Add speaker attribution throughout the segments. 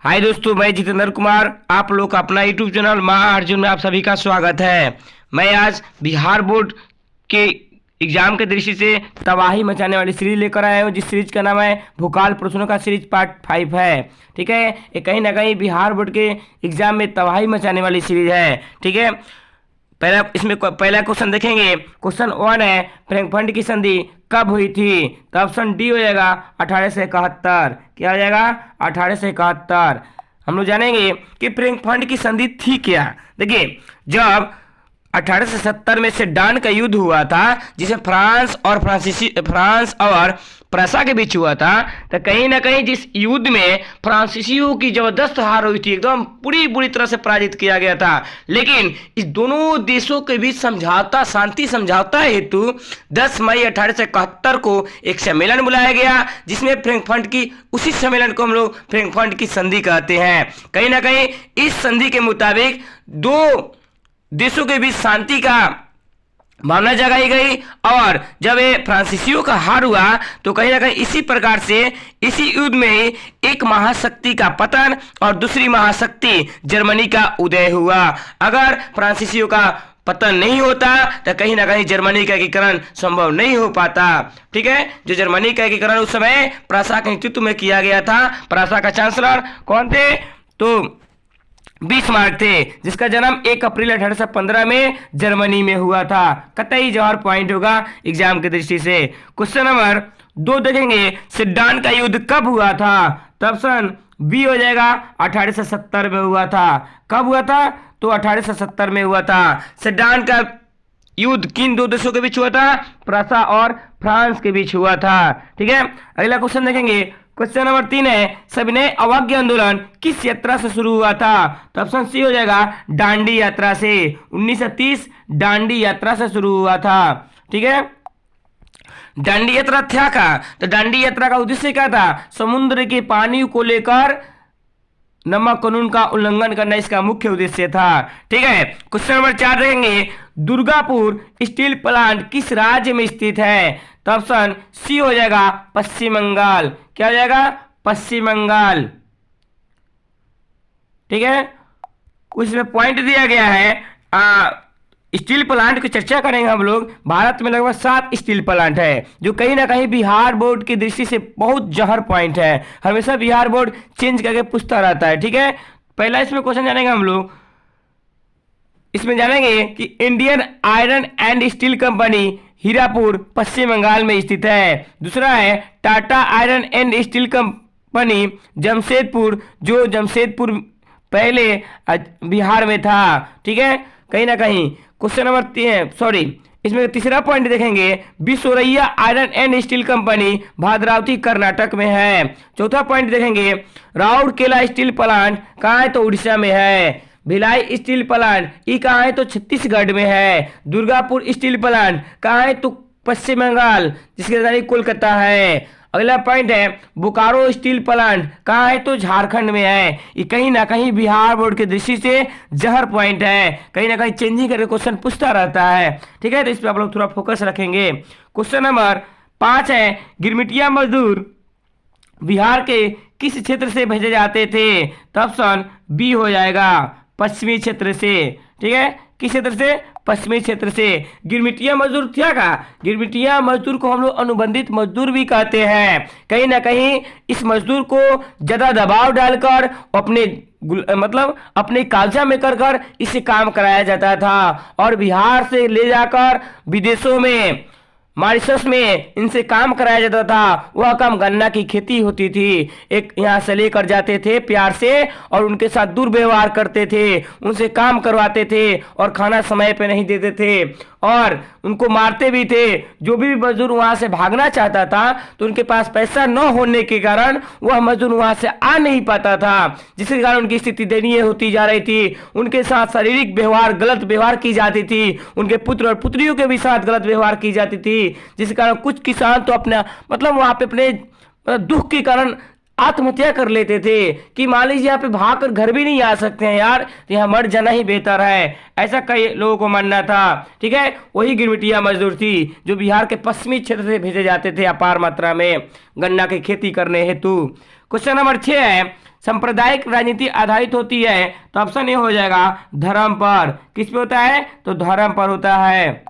Speaker 1: हाय दोस्तों, मैं जितेंद्र कुमार, आप लोग का अपना यूट्यूब चैनल माँ अर्जुन में आप सभी का स्वागत है। मैं आज बिहार बोर्ड के एग्जाम के दृष्टि से तबाही मचाने वाली सीरीज लेकर आया हूँ, जिस सीरीज का नाम है भूकाल प्रश्नों का सीरीज पार्ट 5 है। ठीक है, ये कहीं ना कहीं बिहार बोर्ड के एग्जाम में तबाही मचाने वाली सीरीज है। ठीक है, पहला क्वेश्चन देखेंगे। क्वेश्चन 1 है, फ्रैंकफर्ट की संधि कब हुई थी? तो ऑप्शन डी हो जाएगा 1871। क्या हो जाएगा? 1871। हम लोग जानेंगे कि फ्रैंकफर्ट की संधि थी क्या। देखिए, जब 1870 में सेडान का युद्ध हुआ था, जिसे फ्रांस और प्रसा के बीच हुआ था, तो कहीं ना कहीं जिस युद्ध में फ्रांसीसियों की जबरदस्त हार हुई थी, एकदम बुरी तरह से पराजित किया गया था। लेकिन इस दोनों देशों के बीच शांति समझौता हेतु 10 मई 1871 को एक सम्मेलन बुलाया गया, जिसमें फ्रैंकफर्ट की उसी सम्मेलन को हम लोग फ्रैंकफर्ट की संधि कहते हैं। कहीं ना कहीं इस संधि के मुताबिक दो देशों के बीच शांति का भावना जगाई गई, और जब ये फ्रांसीसियों का हार हुआ तो कहीं ना कहीं इसी प्रकार से इसी युद्ध में ही एक महाशक्ति का पतन और दूसरी महाशक्ति जर्मनी का उदय हुआ। अगर फ्रांसीसियों का पतन नहीं होता तो कहीं ना कहीं जर्मनी का एकीकरण संभव नहीं हो पाता। ठीक है, जो जर्मनी का एकीकरण उस समय प्रसा के नेतृत्व में किया गया था। प्रसा का चांसलर कौन थे? तो बिस्मार्क थे, जिसका जन्म 1 अप्रैल 1815 में जर्मनी में हुआ था। कतई जवाहर पॉइंट होगा एग्जाम की दृष्टि से। क्वेश्चन नंबर 2 देखेंगे, सेडान का युद्ध कब हुआ था? तो ऑप्शन बी हो जाएगा 1870 में हुआ था। कब हुआ था? तो 1870 में हुआ था। सेडान का युद्ध किन दो देशों के बीच हुआ था? प्रसा और फ्रांस के बीच हुआ था। ठीक है, अगला क्वेश्चन देखेंगे। क्वेश्चन नंबर 3 है, सविनय अवज्ञा आंदोलन किस यात्रा से शुरू हुआ था? तो ऑप्शन सी हो जाएगा दांडी यात्रा से। 1930 दांडी यात्रा से शुरू हुआ था। ठीक है, दांडी यात्रा क्या का? तो दांडी यात्रा का उद्देश्य क्या था? समुद्र के पानी को लेकर नमक कानून का उल्लंघन करना इसका मुख्य उद्देश्य था। ठीक है, क्वेश्चन नंबर 4 रहेंगे, दुर्गापुर स्टील प्लांट किस राज्य में स्थित है? तो ऑप्शन सी हो जाएगा पश्चिम बंगाल। क्या हो जाएगा? पश्चिम बंगाल। ठीक है, कुछ में पॉइंट दिया गया है। स्टील प्लांट की चर्चा करेंगे हम लोग। भारत में लगभग 7 स्टील प्लांट है, जो कहीं ना कहीं बिहार बोर्ड की दृष्टि से बहुत जहर पॉइंट है। हमेशा बिहार बोर्ड चेंज करके पूछता रहता है। ठीक है, पहला इसमें क्वेश्चन जानेंगे हम लोग। इसमें जानेंगे कि Indian iron and steel company Hirapur Paschim Bangal में स्थित है। दूसरा है Tata iron and steel company Jamshedpur, जो जमशेदपुर पहले बिहार में था। ठीक है, कहीं ना कहीं क्वेश्चन नंबर इसमें तीसरा पॉइंट देखेंगे, Visvesvaraya iron and steel company Bhadravati Karnataka में है। चौथा पॉइंट देखेंगे, राउरकेला स्टील प्लांट कहाँ है? तो उड़ीसा में है। भिलाई स्टील प्लांट ये कहाँ है? तो छत्तीसगढ़ में है। दुर्गापुर स्टील प्लांट कहाँ है? तो पश्चिम बंगाल, जिसकी राजधानी कोलकाता है। अगला पॉइंट है, बोकारो स्टील प्लांट कहाँ है? तो झारखंड में है। ये कहीं ना कहीं बिहार बोर्ड की दृष्टि से जहर पॉइंट है, कहीं ना कहीं चेंजिंग करके क्वेश्चन पूछता रहता है। ठीक है, तो इस पर आप लोग थोड़ा फोकस रखेंगे। क्वेश्चन नंबर 5 है, गिरमिटिया मजदूर बिहार के किस क्षेत्र से भेजे जाते थे? तो ऑप्शन बी हो जाएगा पश्चिमी क्षेत्र से। ठीक है, किस क्षेत्र से? पश्चिमी क्षेत्र से। गिरमिटिया मजदूर क्या का? गिरमिटिया मजदूर को हम लोग अनुबंधित मजदूर भी कहते हैं। कहीं ना कहीं इस मजदूर को ज्यादा दबाव डालकर अपने काबजा में कर इससे काम कराया जाता था, और बिहार से ले जाकर विदेशों में मॉरिशस में इनसे काम कराया जाता था। वह काम गन्ना की खेती होती थी। एक यहाँ से लेकर जाते थे प्यार से, और उनके साथ दुर्व्यवहार करते थे, उनसे काम करवाते थे, और खाना समय पे नहीं देते थे, और उनको मारते भी थे। जो भी मजदूर वहां से भागना चाहता था तो उनके पास पैसा न होने के कारण वह मजदूर वहां से आ नहीं पाता था, जिसके कारण उनकी स्थिति दयनीय होती जा रही थी। उनके साथ शारीरिक व्यवहार, गलत व्यवहार की जाती थी। उनके पुत्र और पुत्रियों के भी साथ गलत व्यवहार की जाती थी, जिसके कारण कुछ किसान तो अपना वहां पे अपने दुख के कारण आत्महत्या कर लेते थे कि मान लीजिए यहाँ पे भाग कर घर भी नहीं आ सकते हैं यार, तो यहाँ मर जाना ही बेहतर है। ऐसा कई लोगों को मानना था। ठीक है, वही गिरमिटिया मजदूर थी जो बिहार के पश्चिमी क्षेत्र से भेजे जाते थे अपार मात्रा में गन्ना की खेती करने हेतु। क्वेश्चन नंबर 6 है, सांप्रदायिक राजनीति आधारित होती है? तो ऑप्शन ए हो जाएगा धर्म पर। किस पे होता है? तो धर्म पर होता है।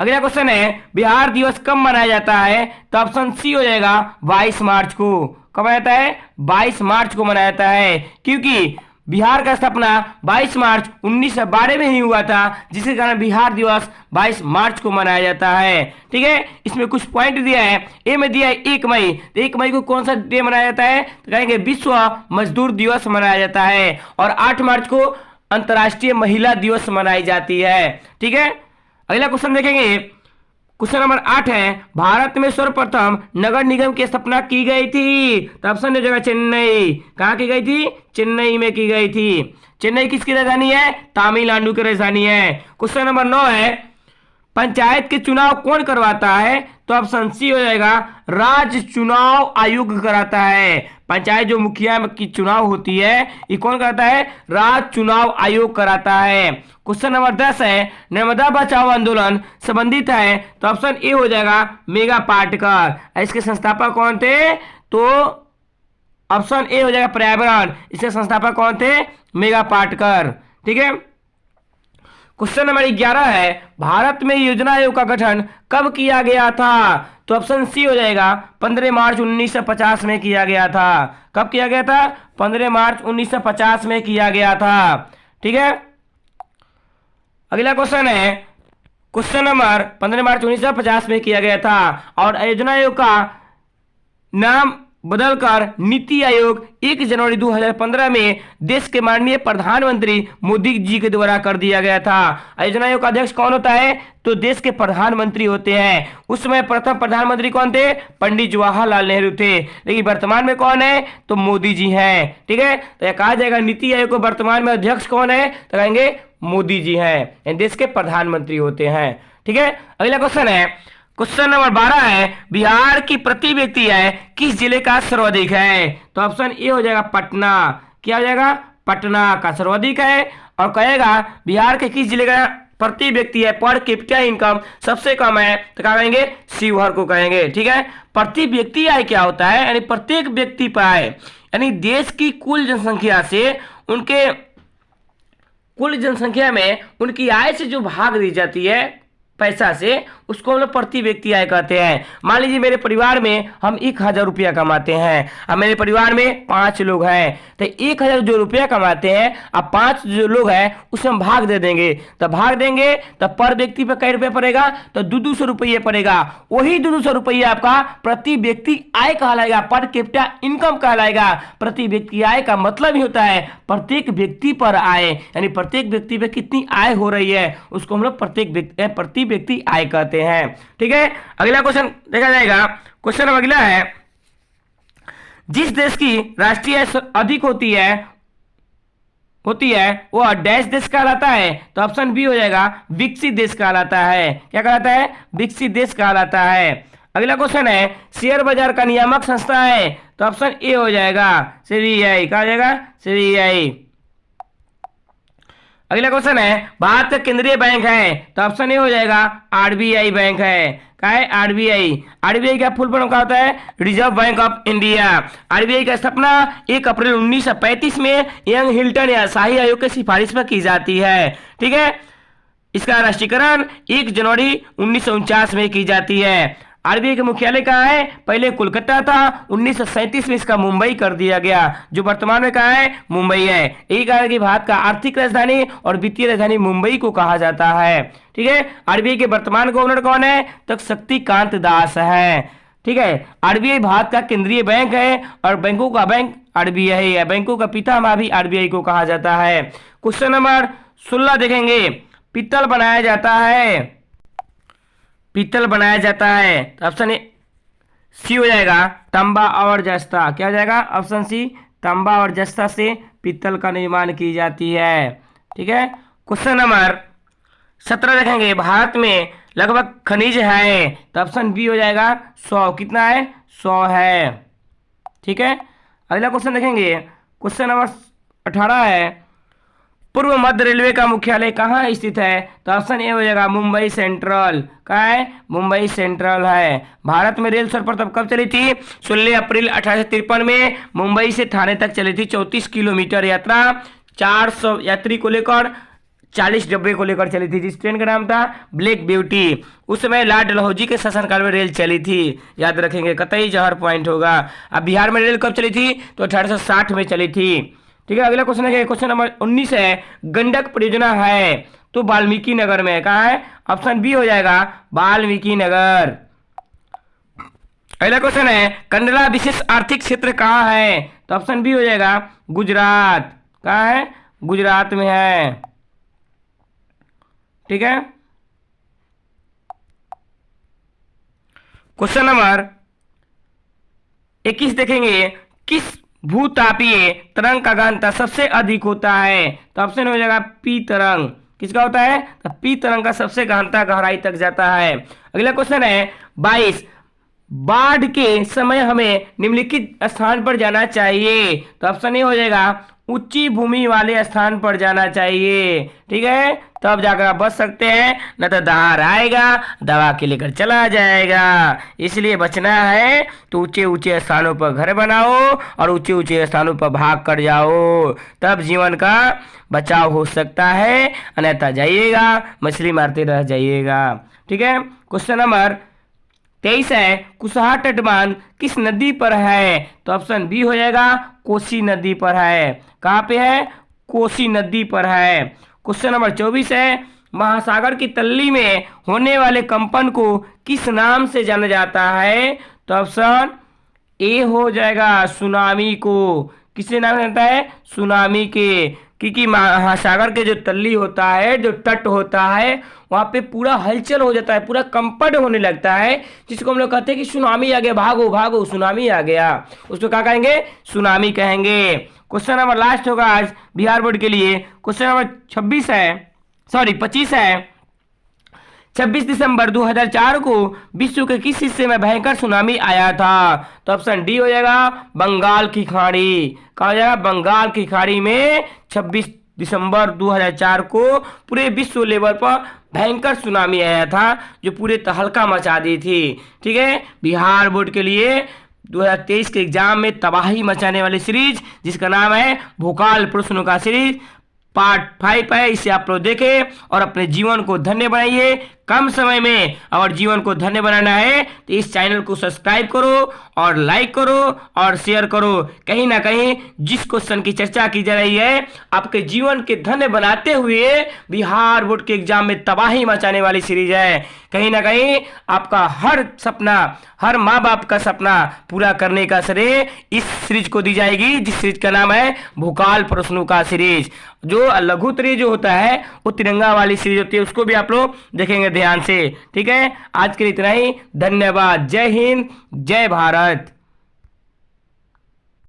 Speaker 1: अगला क्वेश्चन है बिहार दिवस कब मनाया जाता है? तो ऑप्शन सी हो जाएगा 22 मार्च को। कब मनाया जाता है? 22 मार्च को मनाया जाता है, क्योंकि बिहार का स्थापना 22 मार्च 1912 में ही हुआ था, जिसके कारण बिहार दिवस 22 मार्च को मनाया जाता है। ठीक है, इसमें कुछ पॉइंट दिया है। ए में दिया है 1 मई। तो 1 मई को कौन सा डे मनाया जाता है? तो कहेंगे विश्व मजदूर दिवस मनाया जाता है। और 8 मार्च को अंतर्राष्ट्रीय महिला दिवस मनाई जाती है। ठीक है, अगला क्वेश्चन देखेंगे। क्वेश्चन नंबर 8 है भारत में सर्वप्रथम नगर निगम की स्थापना की गई थी? तो ऑप्शन हो जाएगा चेन्नई। कहाँ की गई थी? चेन्नई में की गई थी। चेन्नई किसकी राजधानी है? तमिलनाडु की राजधानी है। क्वेश्चन नंबर 9 है पंचायत के चुनाव कौन करवाता है? तो ऑप्शन सी हो जाएगा राज्य चुनाव आयोग कराता है। पंचायत जो मुखिया की चुनाव होती है, ये कौन कराता है? राज्य चुनाव आयोग कराता है। क्वेश्चन नंबर 10 है नर्मदा बचाओ आंदोलन संबंधित है? तो ऑप्शन ए हो जाएगा मेगा पाटकर। इसके संस्थापक कौन थे? तो ऑप्शन ए हो जाएगा पर्यावरण। इसके संस्थापक कौन थे? मेगा पाटकर। ठीक है, क्वेश्चन नंबर 11 है भारत में योजना आयोग का गठन कब किया गया था? तो ऑप्शन सी हो जाएगा 15 मार्च 1950 में किया गया था। कब किया गया था? 15 मार्च 1950 में किया गया था। ठीक है, अगला क्वेश्चन है क्वेश्चन नंबर 15 मार्च 1950 में किया गया था और योजना आयोग का नाम बदलकर नीति आयोग 1 जनवरी 2015 में देश के माननीय प्रधानमंत्री मोदी जी के द्वारा कर दिया गया था। योजना आयोग का अध्यक्ष कौन होता है? तो देश के प्रधानमंत्री होते हैं। उस समय प्रथम प्रधानमंत्री कौन थे? पंडित जवाहरलाल नेहरू थे। लेकिन वर्तमान में कौन है? तो मोदी जी हैं। ठीक है, तो यह कहा जाएगा नीति आयोग को वर्तमान में अध्यक्ष कौन है? तो कहेंगे मोदी जी हैं, देश के प्रधानमंत्री होते हैं। ठीक है, अगला क्वेश्चन है क्वेश्चन नंबर 12 है बिहार की प्रति व्यक्ति आय किस जिले का सर्वाधिक है? तो ऑप्शन ए हो जाएगा पटना। क्या हो जाएगा? पटना का सर्वाधिक है। और कहेगा बिहार के किस जिले का प्रति व्यक्ति है पर कैपिटा इनकम सबसे कम है? तो क्या कहेंगे? शिवहर को कहेंगे। ठीक है, प्रति व्यक्ति आय क्या होता है? यानी प्रत्येक व्यक्ति पर आय, यानी देश की कुल जनसंख्या से उनके कुल जनसंख्या में उनकी आय से जो भाग दी जाती है पैसा से, उसको हम लोग प्रति व्यक्ति आय कहते हैं। मान लीजिए मेरे परिवार में हम 1000 रुपया कमाते हैं। अब मेरे परिवार में 5 लोग हैं, तो 1000 जो रुपया कमाते हैं, अब 5 जो लोग हैं उसमें हम भाग दे देंगे। तो भाग देंगे तो पर व्यक्ति पे कई रुपये पड़ेगा? तो 200 रुपये पड़ेगा। वही 200 रुपये आपका प्रति व्यक्ति आय कहलाएगा, पर कैपिटा इनकम कहलाएगा। प्रति व्यक्ति आय का मतलब ही होता है प्रत्येक व्यक्ति पर आय, यानी प्रत्येक व्यक्ति पे कितनी आय हो रही है उसको हम लोग प्रति व्यक्ति आय कहते हैं। ठीक है, अगला क्वेश्चन देखा जाएगा। क्वेश्चन अगला है जिस देश की राष्ट्रीय आय अधिक होती है वह डैश देश कहलाता है? तो ऑप्शन बी हो जाएगा विकसित देश कहलाता है। क्या कहलाता है? विकसित देश कहलाता है। अगला क्वेश्चन है शेयर बाजार का नियामक संस्था है? तो ऑप्शन ए हो जाएगा सेबीआई। क्या हो जाएगा? सेबीआई। अगला क्वेश्चन है भारत का केंद्रीय बैंक है? तो ऑप्शन ए हो जाएगा आरबीआई बैंक है। क्या है? आरबीआई। आरबीआई का फुल फॉर्म क्या होता है? Reserve bank of India. RBI का स्थापना 1 अप्रैल 1935 में यंग हिल्टन या शाही आयोग की सिफारिश पर की जाती है। ठीक है, इसका राष्ट्रीयकरण 1 जनवरी 1949 में की जाती है। आरबीआई का मुख्यालय कहाँ है? पहले कोलकाता था, 1937 में इसका मुंबई कर दिया गया, जो वर्तमान में कहाँ है? मुंबई है। यही कारण कि भारत का आर्थिक राजधानी और वित्तीय राजधानी मुंबई को कहा जाता है। ठीक है, आरबीआई के वर्तमान गवर्नर कौन है? तो शक्तिकांत दास है। ठीक है, आरबीआई भारत का केंद्रीय बैंक है और बैंकों का बैंक आरबीआई है। बैंकों का पितामह भी आरबीआई को कहा जाता है। क्वेश्चन नंबर 16 देखेंगे। पीतल बनाया जाता है? पीतल बनाया जाता है तो ऑप्शन ए सी हो जाएगा तांबा और जस्ता। क्या हो जाएगा? ऑप्शन सी तांबा और जस्ता से पीतल का निर्माण की जाती है। ठीक है, क्वेश्चन नंबर 17 देखेंगे। भारत में लगभग खनिज है? तो ऑप्शन बी हो जाएगा 100। कितना है? 100 है। ठीक है, अगला क्वेश्चन देखेंगे। क्वेश्चन नंबर 18 है पूर्व मध्य रेलवे का मुख्यालय कहाँ स्थित है? तो ऑप्शन ए हो जाएगा मुंबई सेंट्रल। कहाँ है? मुंबई सेंट्रल है। भारत में रेल सर्वप्रथम कब चली थी? 16 अप्रैल 1853 में मुंबई से थाने तक चली थी। 34 किलोमीटर यात्रा, 400 यात्री को लेकर, 40 डब्बे को लेकर चली थी। जिस ट्रेन का नाम था ब्लैक ब्यूटी। उस समय लॉर्ड डलहौजी के शासनकाल में रेल चली थी, याद रखेंगे, कतई जहर पॉइंट होगा। अब बिहार में रेल कब चली थी? तो 1860 में चली थी। ठीक है, अगला क्वेश्चन है, क्वेश्चन नंबर 19 है, गंडक परियोजना है तो वाल्मीकि नगर में। कहाँ है? ऑप्शन बी हो जाएगा वाल्मीकि नगर। अगला क्वेश्चन है, कंडला विशेष आर्थिक क्षेत्र कहाँ है? तो ऑप्शन बी हो जाएगा गुजरात। कहाँ है? गुजरात में है। ठीक है, क्वेश्चन नंबर 21 देखेंगे, किस भूतापीय तरंग का घनत्व सबसे अधिक होता है? तो ऑप्शन हो जाएगा पी तरंग। किसका होता है? तो पी तरंग का सबसे घनत्व गहराई तक जाता है। अगला क्वेश्चन है 22, बाढ़ के समय हमें निम्नलिखित स्थान पर जाना चाहिए। तो ऑप्शन ए हो जाएगा ऊंची भूमि वाले स्थान पर जाना चाहिए। ठीक है, तब जाकर आप बच सकते हैं, न तो दहाड़ आएगा, दवा के लेकर चला जाएगा। इसलिए बचना है तो ऊंचे ऊंचे स्थानों पर घर बनाओ और ऊंचे ऊंचे स्थानों पर भाग कर जाओ, तब जीवन का बचाव हो सकता है, अन्यथा जाइएगा मछली मारते रह जाइएगा। ठीक है, क्वेश्चन नंबर 23 है, कुशहा तटबांध किस नदी पर है? तो ऑप्शन बी हो जाएगा कोसी नदी पर है। कहाँ पे है? कोसी नदी पर है। क्वेश्चन नंबर 24 है, महासागर की तल्ली में होने वाले कंपन को किस नाम से जाना जाता है? तो ऑप्शन ए हो जाएगा सुनामी को। किससे नाम जाता है? सुनामी के, क्योंकि महासागर के जो तल्ली होता है, जो तट होता है, वहां पे पूरा हलचल हो जाता है, पूरा कंपन होने लगता है, जिसको हम लोग कहते हैं कि सुनामी आ गया, भागो भागो सुनामी आ गया। उसको क्या कहेंगे? सुनामी कहेंगे। क्वेश्चन नंबर लास्ट होगा आज बिहार बोर्ड के लिए। क्वेश्चन नंबर 25 है, 26 दिसंबर 2004 को विश्व के किस हिस्से में भयंकर सुनामी आया था? तो ऑप्शन डी हो जाएगा बंगाल की खाड़ी। कहा जाएगा? बंगाल की खाड़ी में 26 दिसंबर 2004 को पूरे विश्व लेवल पर भयंकर सुनामी आया था, जो पूरे तहलका मचा दी थी। ठीक है, बिहार बोर्ड के लिए 2023 के एग्जाम में तबाही मचाने वाली सीरीज, जिसका नाम है भूकाल प्रश्नों का सीरीज, पार्ट 5 है। इसे आप लोग देखें और अपने जीवन को धन्य बनाइए। कम समय में और जीवन को धन्य बनाना है तो इस चैनल को सब्सक्राइब करो और लाइक करो और शेयर कहीं ना कहीं जिस क्वेश्चन की चर्चा की जा रही है, आपके जीवन के धन्य बनाते हुए बिहार बोर्ड के एग्जाम में तबाही मचाने वाली सीरीज है। कहीं ना कहीं आपका हर सपना, हर माँ बाप का सपना पूरा करने का श्रेय इस सीरीज को दी जाएगी, जिस सीरीज का नाम है भूकाल प्रश्नों का सीरीज। जो लघु त्री जो होता है वो तिरंगा वाली सीरीज होती है, उसको भी आप लोग देखेंगे ध्यान से। ठीक है, आज के लिए इतना ही। धन्यवाद। जय हिंद, जय भारत।